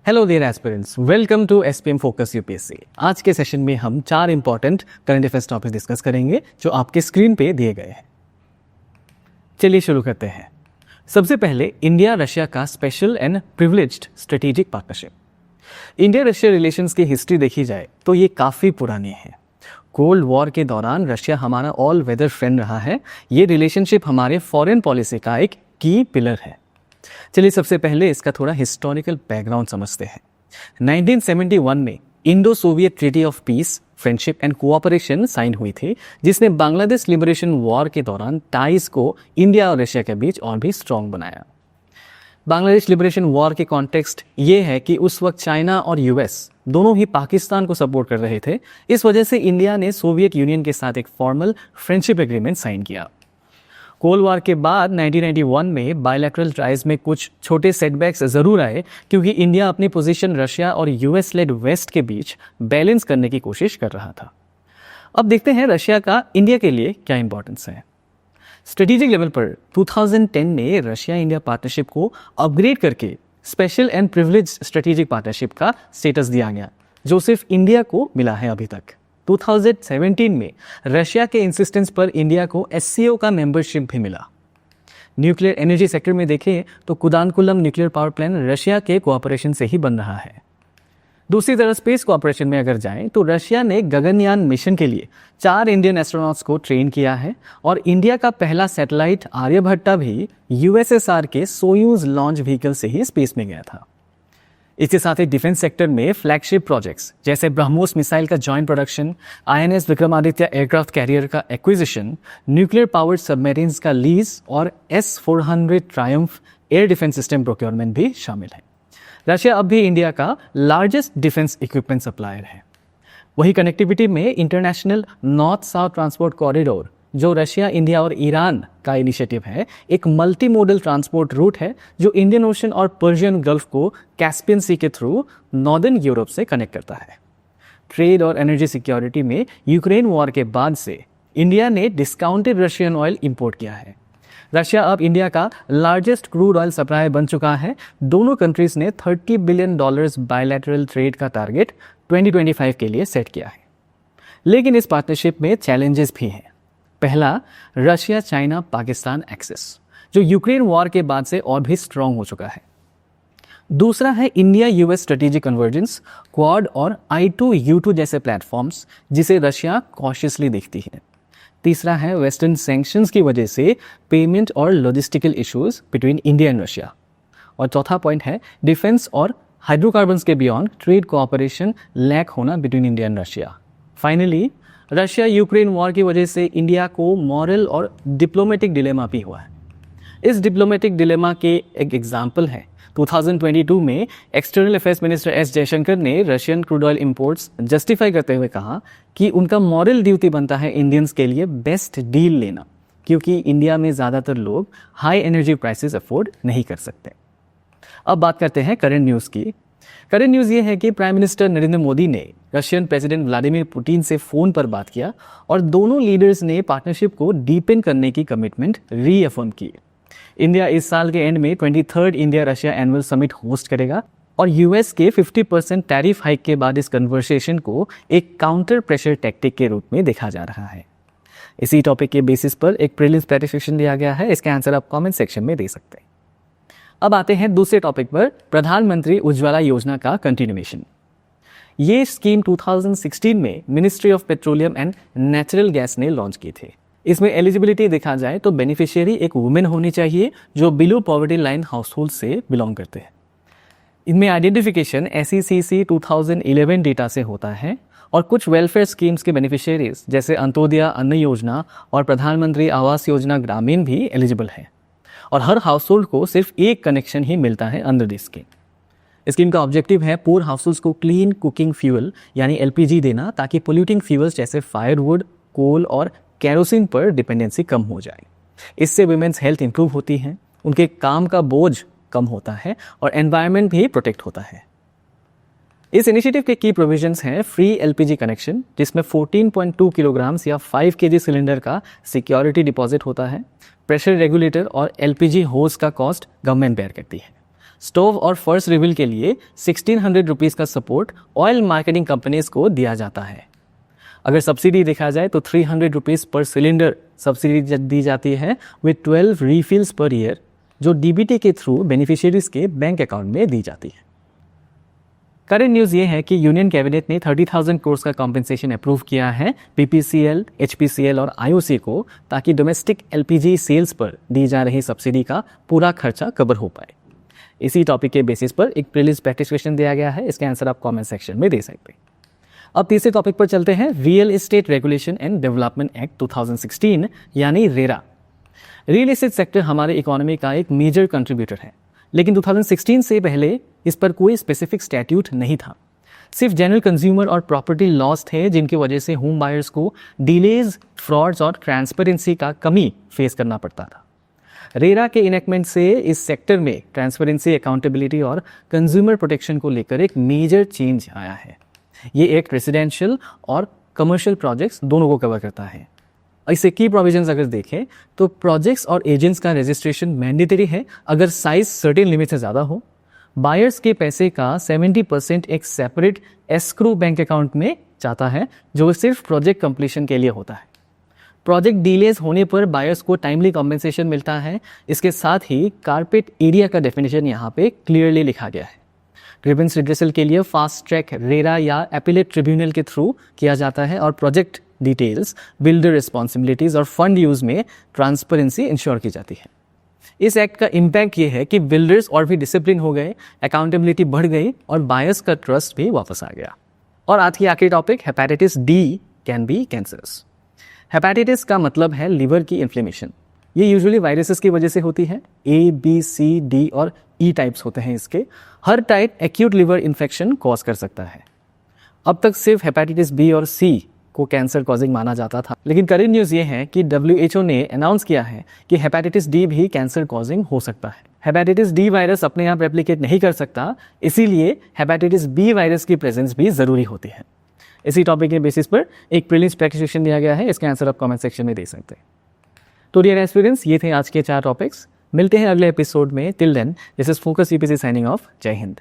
Hello there aspirants, welcome to SPM focus UPSC. आज के session में हम 4 important current affairs topic discuss करेंगे जो आपके स्क्रीन पे दिए गए हैं। चलिए शुरू करते हैं। सबसे पहले इंडिया रशिया का special and privileged strategic partnership. India Russia relations की हिस्ट्री देखी जाए तो ये काफ़ी पुरानी है। कोल्ड वॉर के दौरान रशिया हमारा ऑल वेदर फ्रेंड रहा है। ये रिलेशनशिप हमारे फॉरेन पॉलिसी का एक की पिलर है। चलिए सबसे पहले इसका थोड़ा हिस्टोरिकल बैकग्राउंड समझते हैं। 1971 में Indo Soviet treaty of peace, friendship and cooperation sign हुई थी, जिसने बांग्लादेश लिबरेशन वॉर के दौरान टाइज को इंडिया और रशिया के बीच और भी स्ट्रॉन्ग बनाया। बांग्लादेश लिबरेशन वॉर के कॉन्टेक्स्ट ये है कि उस वक्त चाइना और यूएस दोनों ही पाकिस्तान को सपोर्ट कर रहे थे। इस वजह से इंडिया ने सोवियत यूनियन के साथ एक फॉर्मल फ्रेंडशिप एग्रीमेंट साइन किया। कोल्ड वॉर के बाद 1991 में बायलैटरल टाइज में कुछ छोटे सेटबैक्स ज़रूर आए, क्योंकि इंडिया अपनी पोजीशन रशिया और यूएस लेड वेस्ट के बीच बैलेंस करने की कोशिश कर रहा था। अब देखते हैं रशिया का इंडिया के लिए क्या इंपॉर्टेंस है। स्ट्रेटेजिक लेवल पर 2010 में रशिया इंडिया पार्टनरशिप को अपग्रेड करके special and privilege strategic partnership का स्टेटस दिया गया, जो सिर्फ इंडिया को मिला है अभी तक। 2017 में रशिया के इंसिस्टेंस पर इंडिया को एससीओ का मेंबरशिप भी मिला। न्यूक्लियर एनर्जी सेक्टर में देखें तो Kudankulam nuclear power plant Russia के कोऑपरेशन से ही बन रहा है। दूसरी तरफ स्पेस कोऑपरेशन में अगर जाएं तो रशिया ने गगनयान मिशन के लिए 4 इंडियन एस्ट्रोनॉट्स को ट्रेन किया है, और इंडिया का पहला सैटेलाइट आर्यभट्टा भी यूएसएसआर के सोयूज लॉन्च व्हीकल से ही स्पेस में गया था। इसके साथ ही डिफेंस सेक्टर में फ्लैगशिप प्रोजेक्ट्स जैसे ब्रह्मोस मिसाइल का joint production, INS Vikramaditya aircraft carrier का एक्विजिशन, न्यूक्लियर पावर्ड सबमरीन्स का लीज और S-400 Triumph air defence system procurement भी शामिल है। रशिया अब भी इंडिया का लार्जेस्ट डिफेंस इक्विपमेंट सप्लायर है। वही कनेक्टिविटी में international north south transport corridor, जो रशिया, इंडिया और ईरान का इनिशिएटिव है, एक मल्टी मोडल ट्रांसपोर्ट रूट है जो इंडियन ओशन और पर्शियन गल्फ को कैस्पियन सी के थ्रू नॉर्दर्न यूरोप से कनेक्ट करता है। ट्रेड और एनर्जी सिक्योरिटी में यूक्रेन वॉर के बाद से इंडिया ने डिस्काउंटेड रशियन ऑयल इंपोर्ट किया है। रशिया अब इंडिया का लार्जेस्ट क्रूड ऑयल सप्लायर बन चुका है। दोनों कंट्रीज ने $30 बिलियन बायलैटरल ट्रेड का टारगेट 2025 के लिए सेट किया है। लेकिन इस पार्टनरशिप में चैलेंजेस भी हैं। पहला, रशिया चाइना पाकिस्तान एक्सेस, जो यूक्रेन वॉर के बाद से और भी स्ट्रांग हो चुका है। दूसरा है India US strategic convergence, quad और I2U2 जैसे प्लेटफॉर्म्स, जिसे रशिया कॉशियसली देखती है। तीसरा है वेस्टर्न सैंक्शंस की वजह से पेमेंट और logistical issues between India and Russia. और चौथा पॉइंट है डिफेंस और हाइड्रोकार्बन्स के बियॉन्ड ट्रेड कोऑपरेशन लैक होना between India and Russia. Finally, Russia Ukraine war की वजह से इंडिया को मॉरल और डिप्लोमेटिक डिलेमा भी हुआ है। इस डिप्लोमेटिक डिलेमा के एक एग्जाम्पल है 2022 में external affairs minister S Jaishankar ने Russian crude oil imports justify करते हुए कहा कि उनका मॉरल ड्यूटी बनता है इंडियंस के लिए बेस्ट डील लेना, क्योंकि इंडिया में ज़्यादातर लोग हाई एनर्जी प्राइसेस अफोर्ड नहीं कर सकते। अब बात करते हैं करंट न्यूज़ की। करंट न्यूज़ ये है कि प्राइम मिनिस्टर नरेंद्र मोदी ने रशियन प्रेसिडेंट व्लादिमीर पुतिन से फ़ोन पर बात किया, और दोनों लीडर्स ने पार्टनरशिप को डीपेन करने की कमिटमेंट रीअफर्म की। इंडिया इस साल के एंड में 23rd India Russia annual summit host करेगा, और यूएस के 50% टैरिफ हाइक के बाद इस कन्वर्सेशन को एक काउंटर प्रेशर टैक्टिक के रूप में देखा जा रहा है। इसी टॉपिक के बेसिस पर एक प्रीलिम्स क्लैरिफिकेशन दिया गया है। इसका आंसर आप कमेंट सेक्शन में दे सकते हैं। अब आते हैं दूसरे टॉपिक पर, प्रधानमंत्री उज्ज्वला योजना का कंटिन्यूएशन। ये स्कीम 2016 में ministry of petroleum and natural gas ने लॉन्च की थी। इसमें एलिजिबिलिटी देखा जाए तो बेनिफिशियरी एक वुमेन होनी चाहिए जो below poverty line house hold से बिलोंग करते हैं। इनमें आइडेंटिफिकेशन SECC 2011 डेटा से होता है, और कुछ वेलफेयर स्कीम्स के बेनिफिशियरीज जैसे अंत्योदय अन्न योजना और प्रधानमंत्री आवास योजना ग्रामीण भी एलिजिबल है, और हर हाउस होल्ड को सिर्फ एक कनेक्शन ही मिलता है अंडर दिस स्कीम। स्कीम का ऑब्जेक्टिव है पुअर हाउस होल्ड्स को क्लीन कुकिंग फ्यूल यानी LPG देना, ताकि पोल्यूटिंग फ्यूल्स जैसे फायरवुड, कोल और कैरोसिन पर डिपेंडेंसी कम हो जाए। इससे वुमेन्स हेल्थ इंप्रूव होती है, उनके काम का बोझ कम होता है, और एनवायरनमेंट भी प्रोटेक्ट होता है। इस इनिशिएटिव के की प्रोविजंस हैं फ्री LPG कनेक्शन, जिसमें 14.2 किलोग्राम या 5 kg सिलेंडर का सिक्योरिटी डिपॉजिट होता है। प्रेशर रेगुलेटर और LPG होज का कॉस्ट गवर्नमेंट बेयर करती है। स्टोव और फर्स्ट रिविल के लिए 1600 रुपीज़ का सपोर्ट ऑयल मार्केटिंग कंपनीज को दिया जाता है। अगर सब्सिडी देखा जाए तो 300 रुपीज़ पर सिलेंडर सब्सिडी दी जाती है विद 12 रीफिल्स पर ईयर, जो डीबीटी के थ्रू बेनिफिशियरीज के बैंक अकाउंट में दी जाती है। करंट न्यूज़ ये है कि यूनियन कैबिनेट ने 30,000 करोड़ का कॉम्पेंसेशन अप्रूव किया है बीपीसीएल, एचपीसीएल और आईओसी को, ताकि डोमेस्टिक एलपीजी सेल्स पर दी जा रही सब्सिडी का पूरा खर्चा कवर हो पाए। इसी टॉपिक के बेसिस पर एक प्रीलिम्स प्रैक्टिस क्वेश्चन दिया गया है, इसके आंसर आप कमेंट सेक्शन में दे सकते हैं। अब तीसरे टॉपिक पर चलते हैं, real estate regulation and development act 2016 यानी रेरा। रियल एस्टेट सेक्टर हमारे इकोनॉमी का एक मेजर कंट्रीब्यूटर है, लेकिन 2016 से पहले इस पर कोई स्पेसिफिक स्टैट्यूट नहीं था। सिर्फ जनरल कंज्यूमर और प्रॉपर्टी लॉस थे, जिनकी वजह से होम बायर्स को डिलेज, फ्रॉड्स और ट्रांसपेरेंसी का कमी फेस करना पड़ता था। रेरा के इनेक्टमेंट से इस सेक्टर में ट्रांसपेरेंसी, अकाउंटेबिलिटी और कंज्यूमर प्रोटेक्शन को लेकर एक मेजर चेंज आया है। ये एक रेसिडेंशियल और कमर्शियल प्रोजेक्ट्स दोनों को कवर करता है। इससे की प्रोविजंस अगर देखें तो प्रोजेक्ट्स और एजेंट्स का रजिस्ट्रेशन मैंडेटरी है अगर साइज सर्टेन लिमिट से ज़्यादा हो। बायर्स के पैसे का 70% एक सेपरेट एस्क्रो बैंक अकाउंट में जाता है, जो सिर्फ प्रोजेक्ट कंप्लीशन के लिए होता है। प्रोजेक्ट डिलेज होने पर बायर्स को टाइमली कॉम्पेंसेशन मिलता है। इसके साथ ही कारपेट एरिया का डेफिनेशन यहाँ पे क्लियरली लिखा गया है। ग्रीवेंस रिड्रेसल के लिए फास्ट ट्रैक रेरा या एपिलेट ट्रिब्यूनल के थ्रू किया जाता है और प्रोजेक्ट डिटेल्स, बिल्डर रिस्पॉन्सिबिलिटीज और फंड यूज में ट्रांसपेरेंसी इंश्योर की जाती है। इस एक्ट का इम्पैक्ट ये है कि बिल्डर्स और भी डिसिप्लिन हो गए, अकाउंटेबिलिटी बढ़ गई और बायर्स का ट्रस्ट भी वापस आ गया। और आज की आखिरी topic, hepatitis D can be cancerous. Hepatitis का मतलब है लिवर की इन्फ्लेमेशन। ये यूजुअली वायरसेस की वजह से होती है। ए, बी, सी, डी और ई टाइप्स होते हैं इसके। हर type acute liver infection cause कर सकता है। अब तक सिर्फ हेपेटाइटिस बी और सी को कैंसर कॉजिंग माना जाता था, लेकिन करेंट न्यूज़ ये है कि WHO ने अनाउंस किया है कि हेपेटाइटिस डी भी कैंसर कॉजिंग हो सकता है। हेपेटाइटिस डी वायरस अपने आप रेप्लिकेट नहीं कर सकता, इसीलिए हेपेटाइटिस बी वायरस की प्रेजेंस भी ज़रूरी होती है। इसी टॉपिक के बेसिस पर एक प्रीलिम्स प्रैक्टिस क्वेश्चन दिया गया है, इसके आंसर आप कमेंट सेक्शन में दे सकते हैं। तो डियर एस्पिरेंट्स, ये थे आज के 4 टॉपिक्स। मिलते हैं अगले एपिसोड में। Till then, this is focus UPSC signing off. जय हिंद।